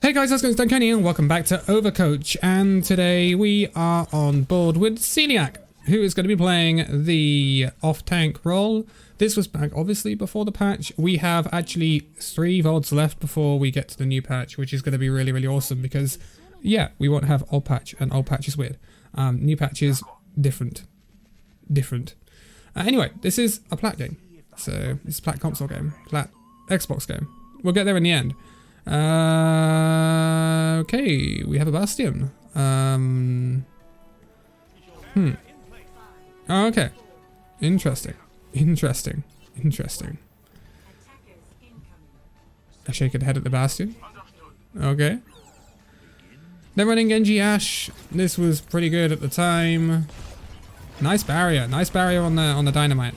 Hey guys, how's it going? It's Danconia and welcome back to Overcoach, and today we are on board with Celiac, who is going to be playing the off-tank role. This was back obviously before the patch. We have actually 3 VODs left before we get to the new patch, which is going to be really, really awesome because, yeah, we won't have old patch, and old patch is weird. New patch is different. Anyway, this is a plat game. So, it's a plat console game, plat Xbox game. We'll get there in the end. Okay, we have a bastion. Okay. Interesting. I shake a head at the bastion. Okay. They're running Genji Ash. This was pretty good at the time. Nice barrier on the dynamite.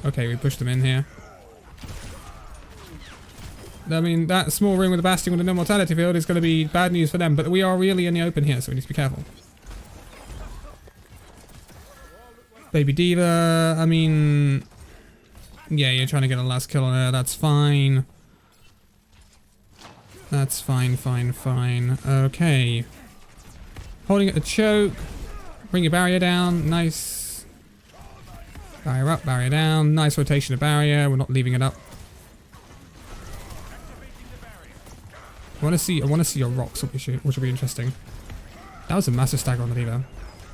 Okay, we pushed them in here. I mean, that small room with the bastion with a no mortality field is going to be bad news for them, but we are really in the open here, so we need to be careful. Baby Diva, I mean... Yeah, you're trying to get a last kill on her, that's fine. That's fine. Okay. Holding at the choke. Bring your barrier down, nice. Barrier up, barrier down, nice rotation of barrier, we're not leaving it up. I want to see your rocks, which will be interesting. That was a massive stagger on the Diva.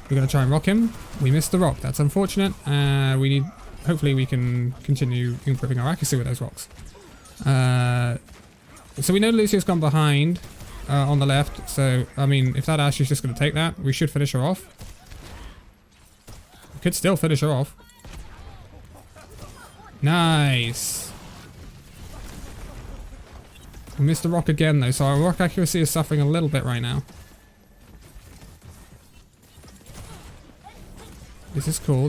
We're going to try and rock him. We missed the rock. That's unfortunate. Hopefully we can continue improving our accuracy with those rocks. So we know Lucio's gone behind on the left. So, I mean, if that Ashe is just going to take that, we should finish her off. We could still finish her off. Nice. We missed the rock again though, so our rock accuracy is suffering a little bit right now. This is cool.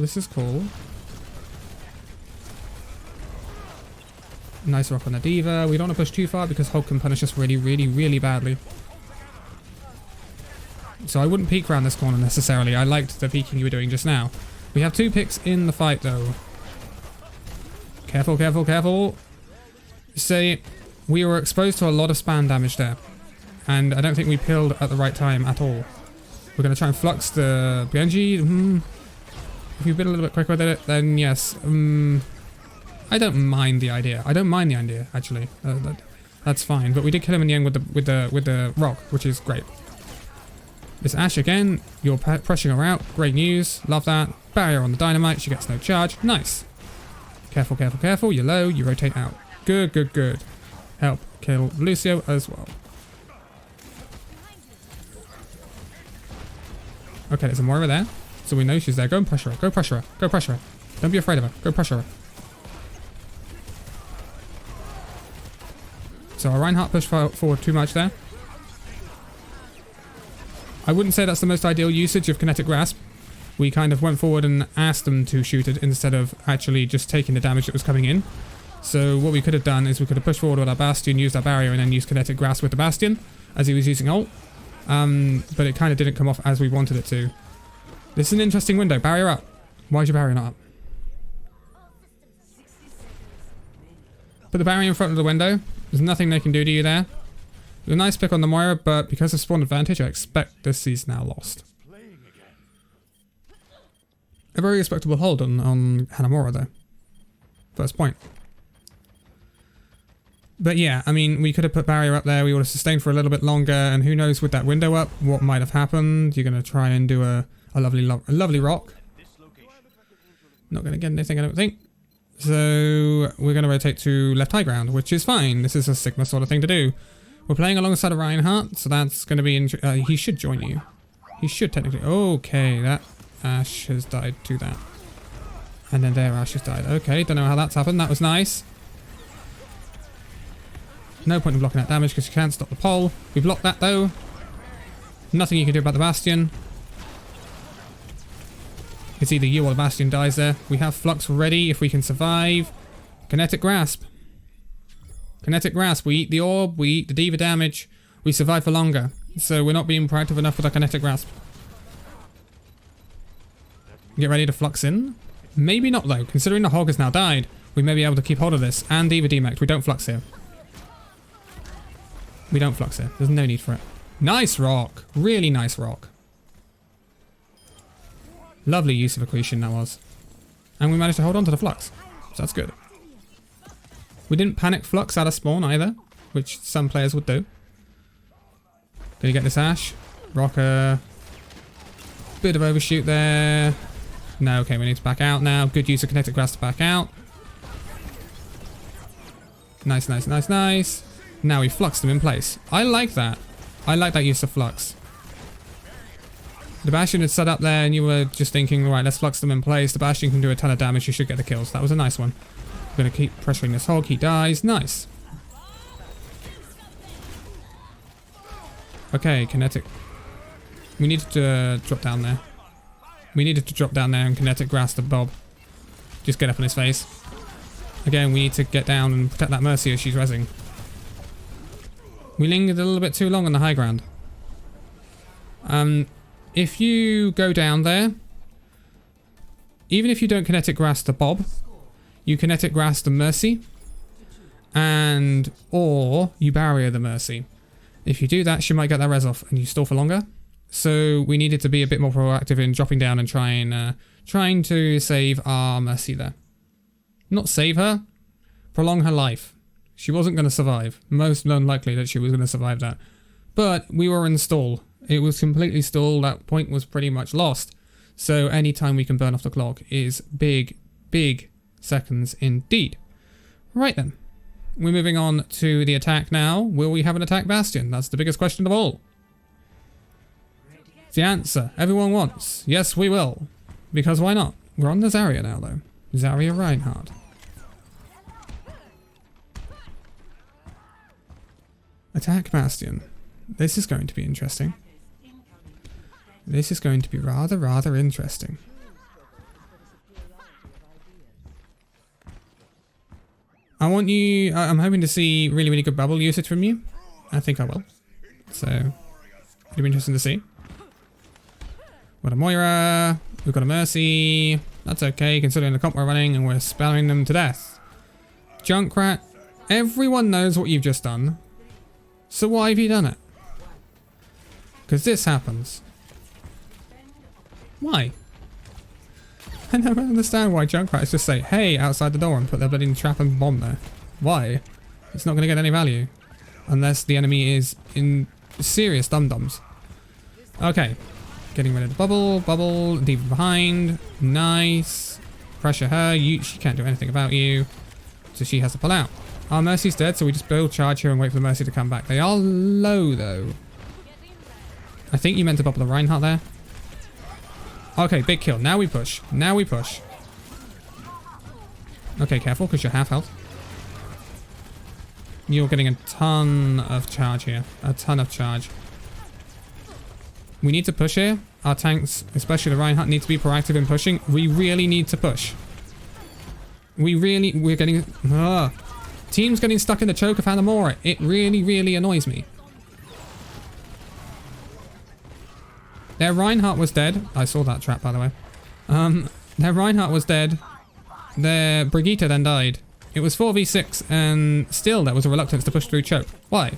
Nice rock on the Diva. We don't want to push too far because Hulk can punish us really badly. So I wouldn't peek around this corner necessarily. I liked the peeking you were doing just now. We have 2 picks in the fight though. Careful. Say... We were exposed to a lot of spam damage there, and I don't think we peeled at the right time at all. We're going to try and flux the Genji. If we've been a little bit quicker with it, then yes. I don't mind the idea. Actually. That's fine. But we did kill him in the end with the rock, which is great. This Ashe again. You're pressing her out. Great news. Love that. Barrier on the dynamite. She gets no charge. Nice. Careful. You're low. You rotate out. Good. Help kill Lucio as well. Okay, there's a Moira there. So we know she's there. Go and pressure her. Go pressure her. Don't be afraid of her. Go pressure her. So our Reinhardt pushed forward too much there. I wouldn't say that's the most ideal usage of Kinetic Grasp. We kind of went forward and asked them to shoot it instead of actually just taking the damage that was coming in. So what we could have done is we could have pushed forward with our Bastion, used our barrier, and then used Kinetic Grasp with the Bastion as he was using ult. But it kind of didn't come off as we wanted it to. This is an interesting window. Barrier up. Why is your barrier not up? Put the barrier in front of the window. There's nothing they can do to you there. It was a nice pick on the Moira, but because of spawn advantage, I expect this is now lost. A very respectable hold on Hanamura though. First point. But yeah, I mean, we could have put barrier up there, we would have sustained for a little bit longer, and who knows with that window up, what might have happened. You're going to try and do a lovely rock. Not going to get anything, I don't think. So, we're going to rotate to left high ground, which is fine. This is a Sigma sort of thing to do. We're playing alongside a Reinhardt, so that's going to be... he should join you. He should technically... Okay, that Ashe has died to that. And then their Ashe has died. Okay, don't know how that's happened. That was nice. No point in blocking that damage because you can't stop the pole. We blocked that though. Nothing you can do about the Bastion. It's either you or the Bastion dies there. We have Flux ready if we can survive. Kinetic Grasp. We eat the orb, we eat the Diva damage. We survive for longer. So we're not being proactive enough with our Kinetic Grasp. Get ready to Flux in. Maybe not though, considering the Hog has now died. We may be able to keep hold of this. And Diva demect, we don't Flux here. We don't flux here. There's no need for it. Nice rock. Really nice rock. Lovely use of accretion that was. And we managed to hold on to the flux. So that's good. We didn't panic flux out of spawn either, which some players would do. Gonna get this Ash. Rocker. Bit of overshoot there. No, okay, we need to back out now. Good use of kinetic grass to back out. Nice, nice, nice, nice. Now we flux them in place. I like that. I like that use of flux. The Bastion had set up there and you were just thinking, right, let's flux them in place. The Bastion can do a ton of damage. You should get the kills. That was a nice one. We're going to keep pressuring this hog. He dies. Nice. Okay, kinetic. We needed to drop down there. We needed to drop down there and kinetic grass the Bob. Just get up in his face. Again, we need to get down and protect that Mercy as she's rezzing. We lingered a little bit too long on the high ground. If you go down there, even if you don't kinetic grass the Bob, you kinetic grass the Mercy, and or you barrier the Mercy. If you do that, she might get that res off and you stall for longer. So we needed to be a bit more proactive in dropping down and trying to save our Mercy there. Not save her, prolong her life. She wasn't going to survive. Most unlikely that she was going to survive that. But we were in stall. It was completely stalled. That point was pretty much lost. So any time we can burn off the clock is big, big seconds indeed. Right then. We're moving on to the attack now. Will we have an attack Bastion? That's the biggest question of all. The answer everyone wants. Yes, we will. Because why not? We're on the Zarya now, though. Zarya Reinhardt. Attack Bastion. This is going to be interesting. This is going to be rather interesting. I'm hoping to see really good bubble usage from you. I think I will. So, it'll be interesting to see. We've got a Moira. We've got a Mercy. That's okay, considering the comp we're running and we're spamming them to death. Junkrat. Everyone knows what you've just done. So why have you done it? Because this happens. Why? I never understand why Junkrats just say, hey, outside the door and put their bloody trap and bomb there. Why? It's not going to get any value. Unless the enemy is in serious dum-dums. Okay. Getting rid of the bubble. Bubble. Deep behind. Nice. Pressure her. She can't do anything about you. So she has to pull out. Our Mercy's dead, so we just build charge here and wait for the Mercy to come back. They are low, though. I think you meant to bubble the Reinhardt there. Okay, big kill. Now we push. Now we push. Okay, careful, because you're half health. You're getting a ton of charge here. A ton of charge. We need to push here. Our tanks, especially the Reinhardt, need to be proactive in pushing. We really need to push. We're getting... Team's getting stuck in the choke of Hanamura. It really annoys me. Their Reinhardt was dead. I saw that trap, by the way. Their Reinhardt was dead. Their Brigitte then died. It was 4v6, and still there was a reluctance to push through choke. Why?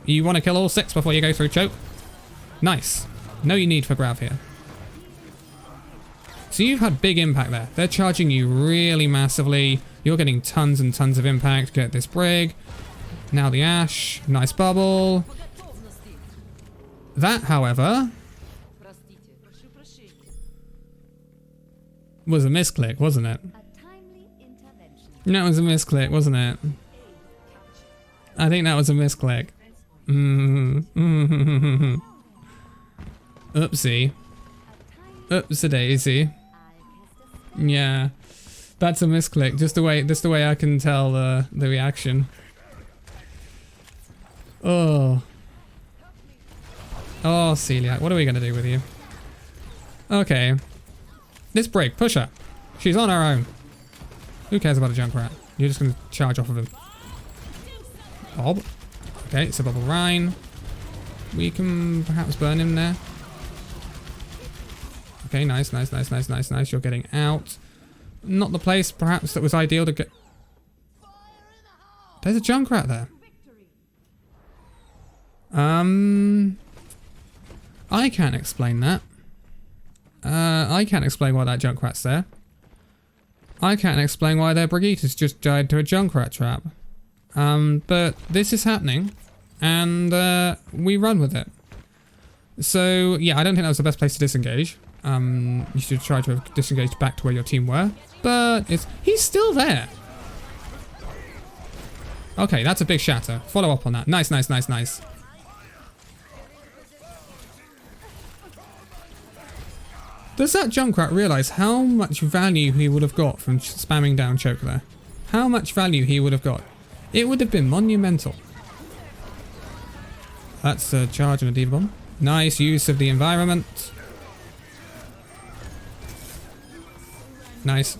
You want to kill all 6 before you go through choke? Nice. No need for grav here. So you've had big impact there. They're charging you really massively. You're getting tons and tons of impact. Get this Brig. Now the Ash. Nice bubble. That, however, was a misclick, wasn't it? That was a misclick, wasn't it? I think that was a misclick. Oopsie. Oopsie-daisy. Yeah. That's a misclick. Just the way I can tell the reaction. Oh. Oh, Celiac, what are we going to do with you? Okay. This Brig, push her. She's on her own. Who cares about a Junkrat? You're just going to charge off of him. Bob. Okay, it's a bubble Rhine. We can perhaps burn him there. Okay, nice. You're getting out. Not the place, perhaps, that was ideal to get... There's a Junkrat there. I can't explain that. I can't explain why that Junkrat's there. I can't explain why their Brigitte's just died to a Junkrat trap. But this is happening, and we run with it. So, yeah, I don't think that was the best place to disengage. You should try to have disengaged back to where your team were. But he's still there. Okay, that's a big shatter. Follow up on that. Nice, nice, nice, nice. Does that Junkrat realize how much value he would have got from spamming down choke there? How much value he would have got? It would have been monumental. That's a charge and a diva bomb. Nice use of the environment. Nice.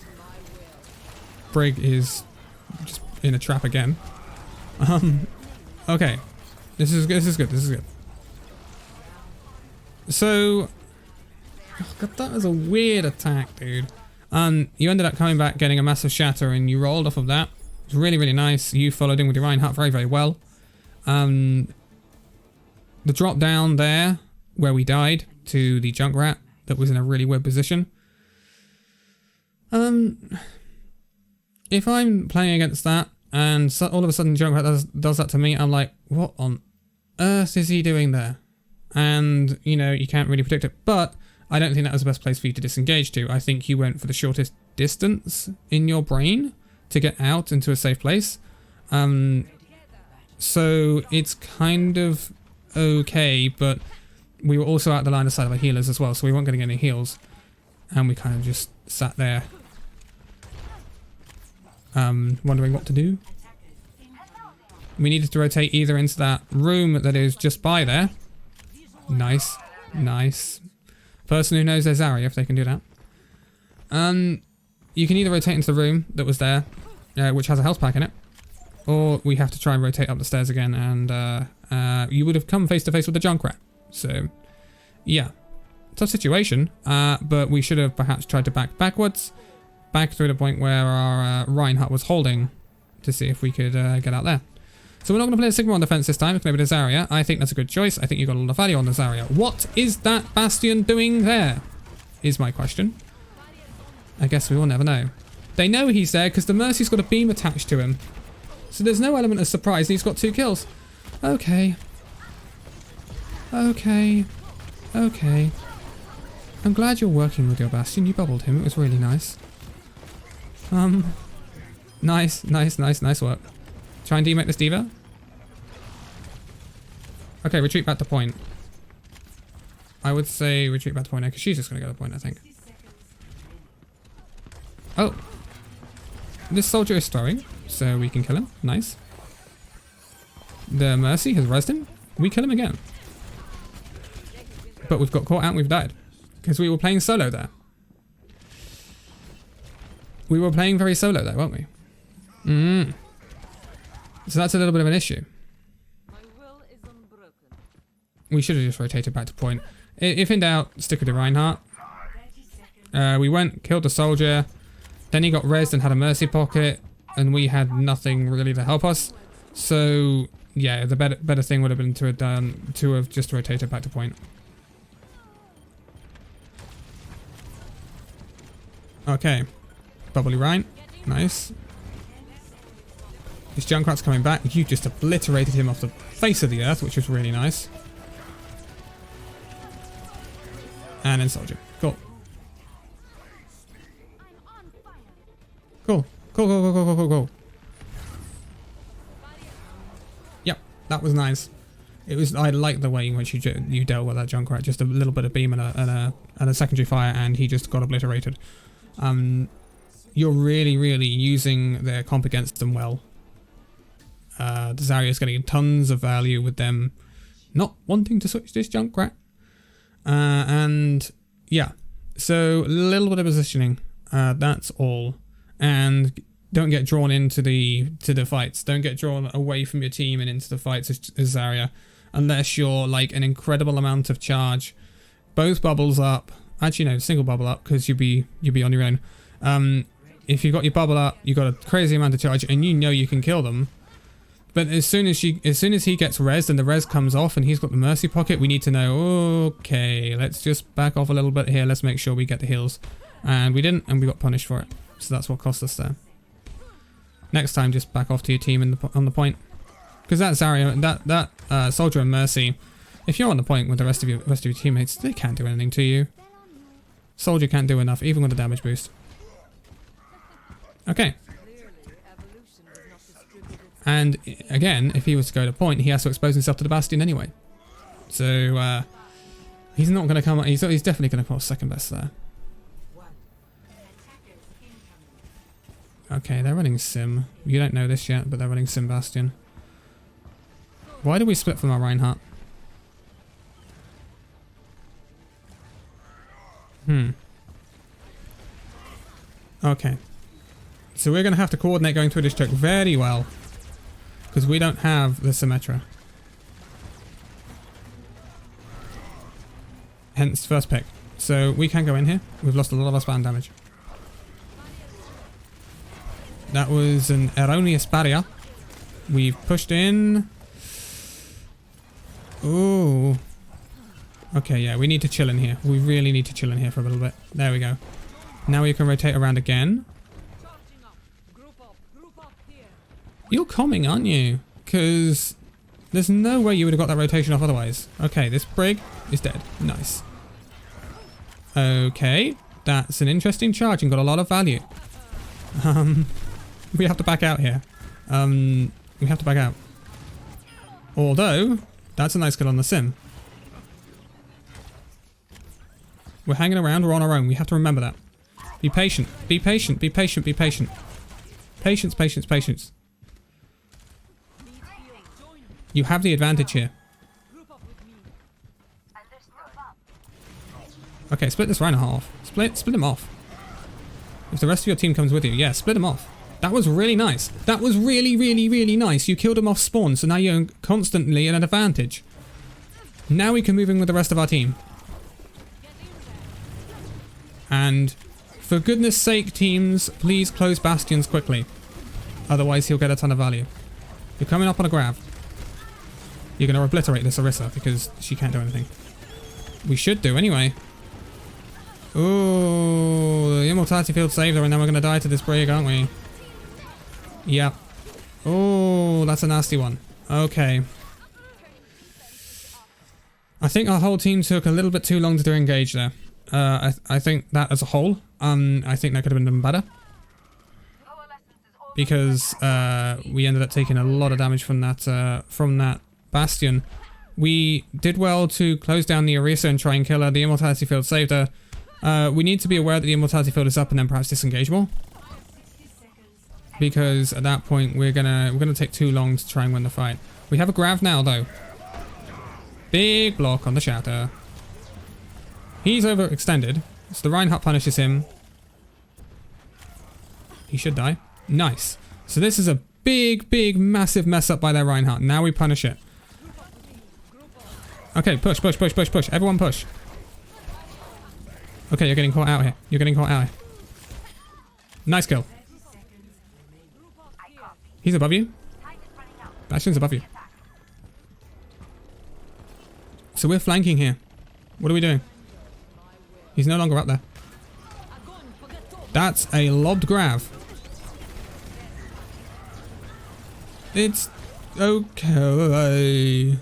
Brig is just in a trap again. Okay. This is good. This is good. So, oh God, that was a weird attack, dude. You ended up coming back, getting a massive shatter, and you rolled off of that. It was really, really nice. You followed in with your Reinhardt very, very well. The drop down there, where we died, to the Junkrat, that was in a really weird position. If I'm playing against that, and so all of a sudden Junkrat does that to me, I'm like, what on earth is he doing there? And, you know, you can't really predict it. But I don't think that was the best place for you to disengage to. I think you went for the shortest distance in your brain to get out into a safe place. So it's kind of okay, but we were also out the line of sight of our healers as well, so we weren't getting any heals. And we kind of just sat there, wondering what to do. We needed to rotate either into that room that is just by there. Nice. Nice. Person who knows their Zarya, if they can do that. You can either rotate into the room that was there, which has a health pack in it, or we have to try and rotate up the stairs again, and you would have come face to face with the Junkrat. So, yeah. Tough situation, but we should have perhaps tried to backwards, back through the point where our Reinhardt was holding to see if we could get out there. So we're not going to play a Sigma on defense this time, it's going to be the Zarya. I think that's a good choice. I think you got a lot of value on the Zarya. What is that Bastion doing there? Is my question. I guess we will never know. They know he's there because the Mercy's got a beam attached to him. So there's no element of surprise. He's got 2 kills. Okay. Okay. Okay. I'm glad you're working with your Bastion. You bubbled him. It was really nice. Nice work. Try and demake this diva. Okay, retreat back to point. I would say retreat back to point now, because she's just going to go to point, I think. Oh. This soldier is throwing, so we can kill him. Nice. The Mercy has rezzed him. We kill him again. But we've got caught out and we've died. Because we were playing solo there. We were playing very solo there, weren't we? So that's a little bit of an issue. We should have just rotated back to point. If in doubt, stick with the Reinhardt. We went, killed the soldier. Then he got rezzed and had a Mercy pocket. And we had nothing really to help us. So, yeah, the better thing would have been to have just rotated back to point. Okay. Bubbly Rein. Nice. This Junkrat's coming back. You just obliterated him off the face of the earth, which was really nice. And then soldier. Cool. Cool. Yep, that was nice. It was. I like the way in which you dealt with that Junkrat. Just a little bit of beam and a secondary fire, and he just got obliterated. You're really using their comp against them well. The Zarya is getting tons of value with them not wanting to switch this Junkrat. And yeah, so a little bit of positioning. That's all. And don't get drawn into the fights. Don't get drawn away from your team and into the fights as Zarya, unless you're like an incredible amount of charge. Both bubbles up. Actually, no, single bubble up because you'd be on your own. If you've got your bubble up, you've got a crazy amount of charge, and you know you can kill them. But as soon as he gets rezzed and the res comes off and he's got the mercy pocket, we need to know, okay, let's just back off a little bit here. Let's make sure we get the heals. And we didn't, and we got punished for it. So that's what cost us there. Next time, just back off to your team on the point. Because that Zarya, that Soldier and Mercy, if you're on the point with the rest of your teammates, they can't do anything to you. Soldier can't do enough, even with a damage boost. Okay. And again, if he was to go to point, he has to expose himself to the Bastion anyway. So he's not going to come. He's definitely going to cross second best there. Okay, they're running Sim. You don't know this yet, but they're running Sim Bastion. Why did we split from our Reinhardt? Okay. So we're going to have to coordinate going through this choke very well. Because we don't have the Symmetra. Hence, first pick. So we can go in here. We've lost a lot of our spam damage. That was an erroneous barrier. We've pushed in. Ooh. Okay, yeah, we need to chill in here. We really need to chill in here for a little bit. There we go. Now we can rotate around again. You're coming, aren't you? Because there's no way you would have got that rotation off otherwise. Okay, this Brig is dead. Nice. Okay, that's an interesting charge and got a lot of value. We have to back out here. We have to back out. Although, that's a nice kill on the Sim. We're hanging around, we're on our own. We have to remember that. Be patient, be patient, be patient, be patient. Patience, patience, patience. You have the advantage here. Okay, split this Rhino half. Split him off. If the rest of your team comes with you, yeah, split him off. That was really nice. That was really, really, really nice. You killed him off spawn, so now you're constantly at an advantage. Now we can move in with the rest of our team. And for goodness sake, teams, please close bastions quickly. Otherwise, he'll get a ton of value. You're coming up on a grab. You're going to obliterate this Orisa because she can't do anything. We should do anyway. Ooh, the Immortality Field saved her and then we're going to die to this Brig, aren't we? Yep. Oh, that's a nasty one. Okay. I think our whole team took a little bit too long to do engage there. I think that as a whole, I think that could have been done better. Because we ended up taking a lot of damage from that Bastion. We did well to close down the Orisa and try and kill her. The Immortality Field saved her. We need to be aware that the Immortality Field is up and then perhaps disengage more. Because at that point we're gonna take too long to try and win the fight. We have a grav now though. Big block on the Shatter. He's overextended, so the Reinhardt punishes him. He should die. Nice. So this is a big, big, massive mess up by their Reinhardt. Now we punish it. Okay, push, push, push, push, push. Everyone push. Okay, you're getting caught out here. You're getting caught out here. Nice kill. He's above you. Bastion's above you. So we're flanking here. What are we doing? He's no longer up there. That's a lobbed grav. It's okay.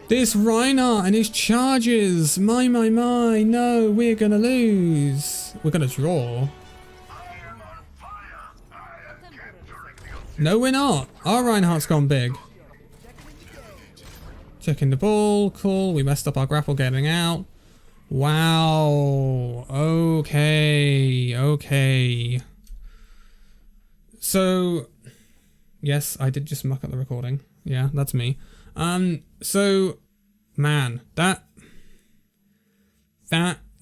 This Reinhardt and his charges. My. No, we're gonna lose. We're gonna draw. No, we're not. Our Reinhardt's gone big. Checking the ball. Cool. We messed up our grapple getting out. Wow. Okay. Okay. So, yes, I did just muck up the recording. Yeah, that's me. So, man, that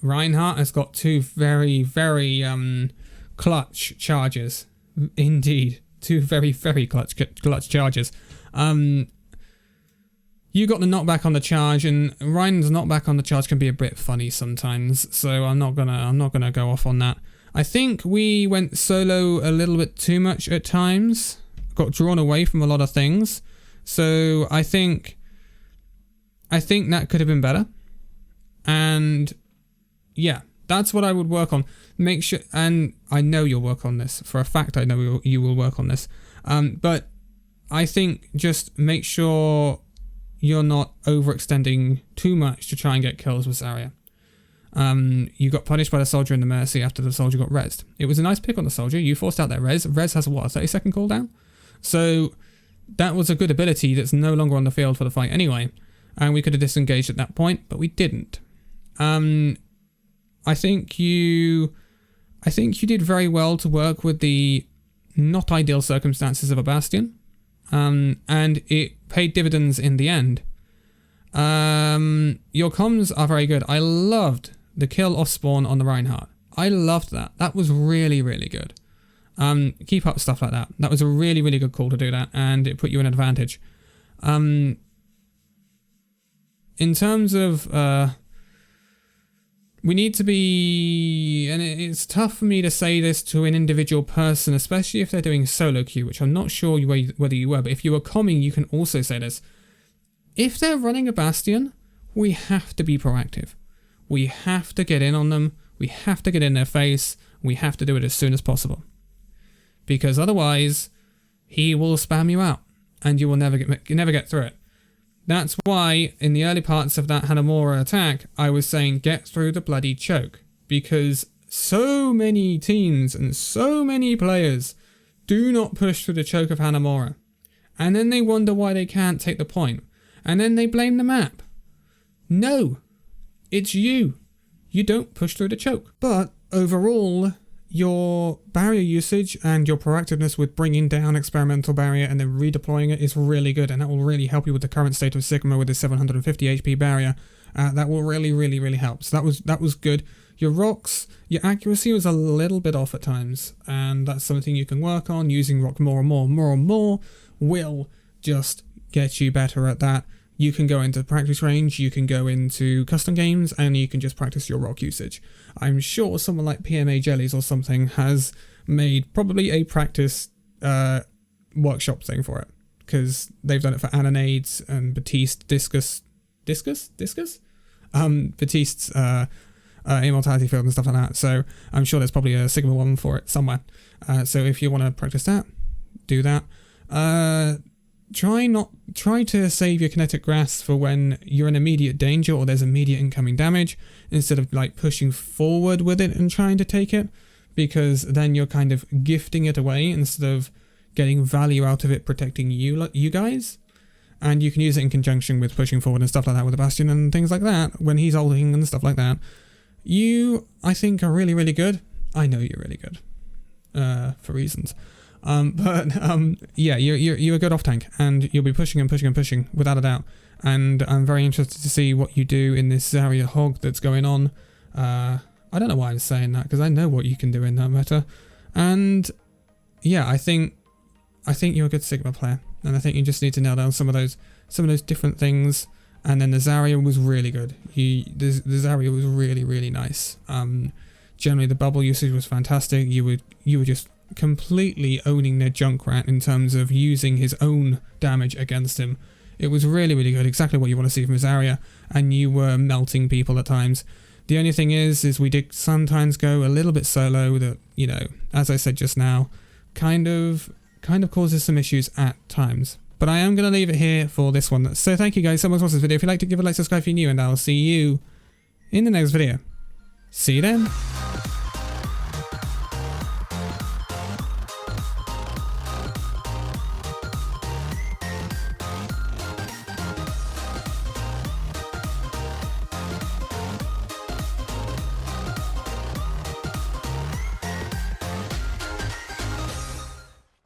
Reinhardt has got two very, very, clutch charges. Indeed. Two very, very clutch charges. You got the knockback on the charge, and Ryan's knockback on the charge can be a bit funny sometimes, so I'm not gonna go off on that. I think we went solo a little bit too much at times, got drawn away from a lot of things. So I think that could have been better. And yeah, that's what I would work on. Make sure, and I know you'll work on this. For a fact, I know you will work on this. But I think just make sure you're not overextending too much to try and get kills with Zarya. You got punished by the soldier in the Mercy after the soldier got rezzed. It was a nice pick on the soldier. You forced out that res. Res has what, a 30-second cooldown? So that was a good ability that's no longer on the field for the fight anyway. And we could have disengaged at that point, but we didn't. I think you did very well to work with the not ideal circumstances of a Bastion. And it paid dividends in the end. Your comms are very good. I loved the kill off spawn on the Reinhardt. I loved that. That was really, really good. Keep up stuff like that. That was a really, really good call to do that, and it put you in an advantage. In terms of, we need to be, and it's tough for me to say this to an individual person, especially if they're doing solo queue, which I'm not sure whether you were, but if you were comming, you can also say this. If they're running a Bastion, we have to be proactive. We have to get in on them. We have to get in their face. We have to do it as soon as possible. Because otherwise, he will spam you out, and you will never get through it. That's why, in the early parts of that Hanamura attack, I was saying get through the bloody choke. Because so many teams and so many players do not push through the choke of Hanamura. And then they wonder why they can't take the point. And then they blame the map. No, it's you. You don't push through the choke. But overall, your barrier usage and your proactiveness with bringing down experimental barrier and then redeploying it is really good, and that will really help you with the current state of Sigma with the 750 HP barrier. That will really, really, really help. So that was good. Your rocks, your accuracy was a little bit off at times, and that's something you can work on. Using rock more and more will just get you better at that. You can go into practice range, you can go into custom games, and you can just practice your rock usage. I'm sure someone like PMA Jellies or something has made probably a practice workshop thing for it, because they've done it for Annonades and Batiste Batiste's Immortality Field and stuff like that. So I'm sure there's probably a Sigma one for it somewhere. So if you want to practice that, do that. Try to save your kinetic grasp for when you're in immediate danger or there's immediate incoming damage, instead of like pushing forward with it and trying to take it, because then you're kind of gifting it away instead of getting value out of it protecting you guys. And you can use it in conjunction with pushing forward and stuff like that with the Bastion and things like that when he's ulting and stuff like that. You, I think, are really, really good. I know you're really good for reasons. Yeah, you're a good off tank, and you'll be pushing and pushing and pushing without a doubt. And I'm very interested to see what you do in this Zarya hog that's going on. I don't know why I'm saying that, because I know what you can do in that meta. And yeah, I think you're a good Sigma player, and I think you just need to nail down some of those different things. And then the Zarya was really good. The Zarya was really, really nice. Generally, the bubble usage was fantastic. You were just completely owning their Junkrat in terms of using his own damage against him. It was really, really good. Exactly what you want to see from Zarya, and you were melting people at times. The only thing is we did sometimes go a little bit solo that, you know, as I said just now, kind of causes some issues at times. But I am going to leave it here for this one. So thank you guys so much for watching this video. If you liked it, give it a like, subscribe if you're new, and I'll see you in the next video. See you then.